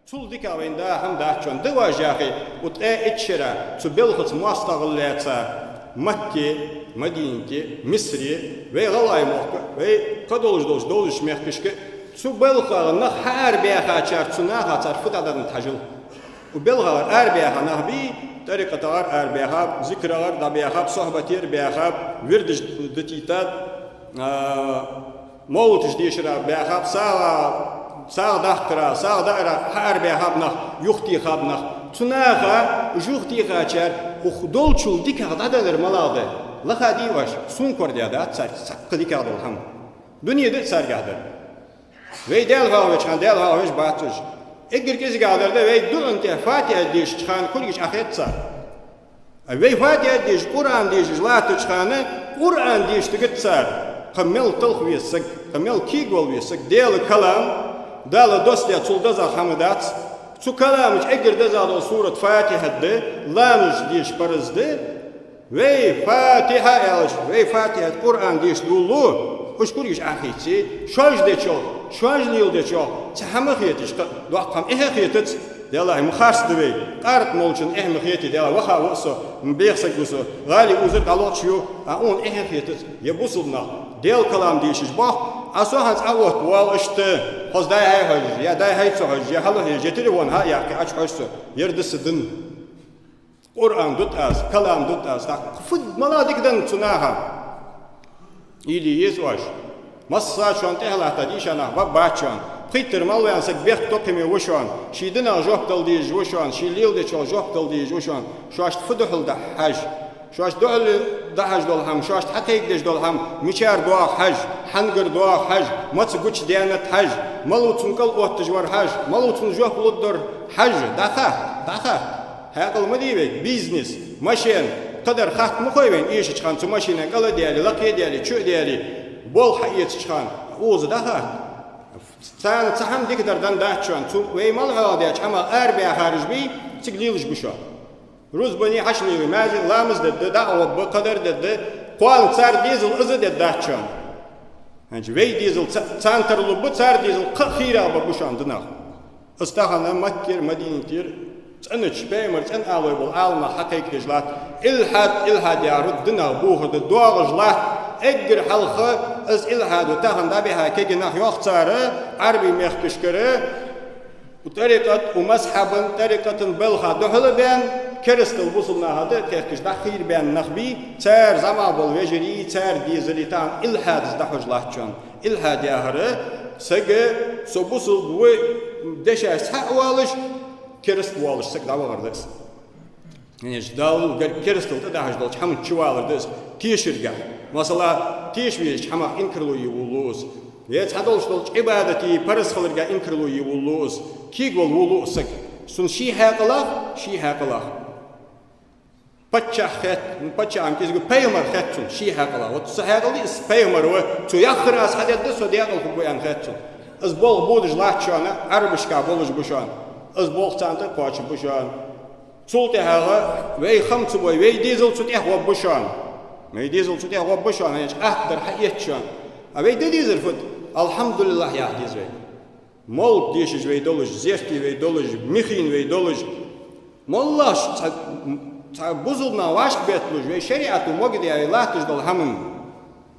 Sul dika venda ham da chon de wajahi utqa etshira su belkhut mastagıllatsa Makke, Madinke, Misri ve galay mohka ve kadoluş doluş mehkişke su belkhana har biha chartsuna hatar futadan tajıl. U belkhar arbiha nahbi tariqatar arbiha zikralar dabiha sohbatir biha virdiş detitat mawtish dishra biha sağ dahkra sağ daira har biha yuxti khabna tunaga juxti gachar uxdolchul dikadalar maladı laqadi wash sun kordiyada saqqidikadol ham dünyada sargadir ve del havçan del havç batuş eğer kezgalarda ve durunte Fatiha diş çıkan kulgiç ahetse ve Fatiha diş Kur'an diş latı çıkanı Kur'an diş tıgıtsar kamel talhviysak kamel kigol viysak del kalam dal dostya çuldaza hamadat su kalamıç eğer dezado surat Fatiha'da lamış diş parazdı ve Fatiha elş ve Fatiha Kur'an diş dulu Uşkurgiş ahitsi şoj de çok şoj lil de çok çahamıhiyetiş doqam ehiyetiz dela muxarsdı ve qart molçun ehmiyeti dela waxa waso mbexsak guso gali uzur qaloqşu on ehiyetiz yebusulna del kalam deyişiz bax asohans avot wal işte hozday hay hoj ya day hay sohoj ya halı jetiri won ha yaqi aç hojsu yerdisidin Kur'an dutas kalam dutas da fud maladikdan tunaha или есть ваш. Масса шон техлахта дишана бабачан. Притер малвянсак бех токими вушан. Шидина жоқтал диж вушан. Шилил де чол жоқтал диж вушан. Шашт фудухл да хаж. Шашт дол да хаж дол хам. Шашт хатейк диж дол хам. Мичар дуа хаж. Хангар дуа хаж. Мац гуч дианат хаж. Малутун кал оттыжвар хаж. Малутун жоқ луддор хаж. Даха. Хақыл мадибек бизнес. Машин. قدر خط مخوين إيش تشخان سماشينا قلا ديالي لقي ديالي شو ديالي بول حيات تشخان أوز ده سان سهم ديك دردان ده تشان سو ويمال هذا تشما أربعة خارج بي تقليلش بشوا روز بني حشلي مازي لامز ده أو بقدر ده قال صار ديزل أزد ده تشان هنج وي ديزل سان ترلو بتصار ديزل خيرة ببشان دنا استخدم مكر مدينة تير أنا شبيمر أنا أول بالعالم حقيقة جلات إلحاد يارد دنا بوه الدوار جلات أجر حلقة از إلحاد وتاهم دبيها كي نح يختار عربي مختشكرة وطريقة ومسحبا طريقة بلخا دخل بين كرستل وصلنا هذا كيش دخير بين نخبي تار زمان بالوجري تار ديزليتان إلحاد دخل جلات جان إلحاد يارد سجى سبوصل و دشة سحوالش كرست والش سك دعوة غردس يعني جدال كرستل تدهش دال حمد شوالر دس تيشرجع مثلا تيشويش حما إنكرلو يولوس يت هدالش دال عبادتي برس خلرجع إنكرلو يولوس كيقول ولوسك سن شي هاقلا بتشا خت بتشا عم كيزو بيمر خاتون شي هاقلا وتسهاقلي اس بيمر و تو يخر اس حد دس وديقل كو ان خاتون اس بول بودج لاتشانا عربشكا بولج بوشان از بولتانتر قاچ بوشان سولت هذا وي خمس وي ديزل سوتي هو بوشان ما ديزل سوتي هو بوشان يعني اقدر حيتشان ابي ديزل فوت الحمد لله يا ديزل مول ديش وي دولج زيرتي وي دولج مخين وي دولج مولاش بوزلنا واش بيتلوج وي شريعه موجد يا لاتج دول هم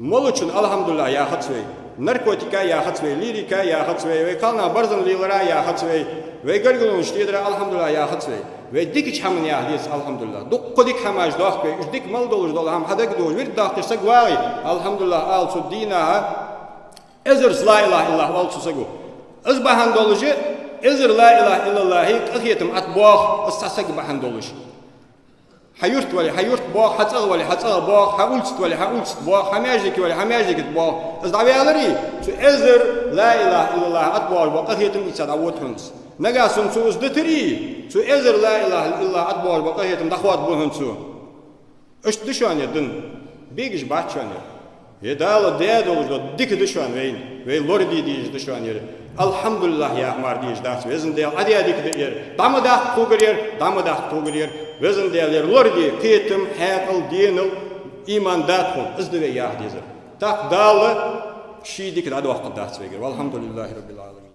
مولچن الحمد لله يا خطوي ناركوتيكا يا خطوي ليريكا يا خطوي وي كلنا برزن ليلرا يا خطوي وي غرغلون شتيدرا الحمد لله يا خطوي وي ديكش حمن يا ديس الحمد لله دقديك حماج دوخ بي ديك مال دولج دول هم حدك دول وير داخسك واي الحمد لله ال سدينا ازر لا اله الا الله وال سسغو ازبحان دولج ازر لا اله الا الله قخيتم اتبوخ استسق بحان دولج حيرت ولا حيرت باخ حصل ولا حصل باخ حولت ولا حولت باخ حماجك ولا حماجك باخ ازدعي علري شو ازر لا اله الا الله اتبوخ وقخيتم يتصدعوت هنس نجاسون سو ازدتري شو ازر لا اله الا الله اتبوخ وقخيتم دخوات بهنسو اش دشان يدن بيجش باتشان يدال ديدول ديك دشان وين لوردي ديج دشان ير الحمد لله يا مار ديج داس وزن ديال ادي اديك دير دامدا توغرير وزن ديال لوردي قيتم حاقل دينل ايمان داتكم ازدوي يا ديزر تاق دال شي ديك داد وقت داس والحمد لله رب العالمين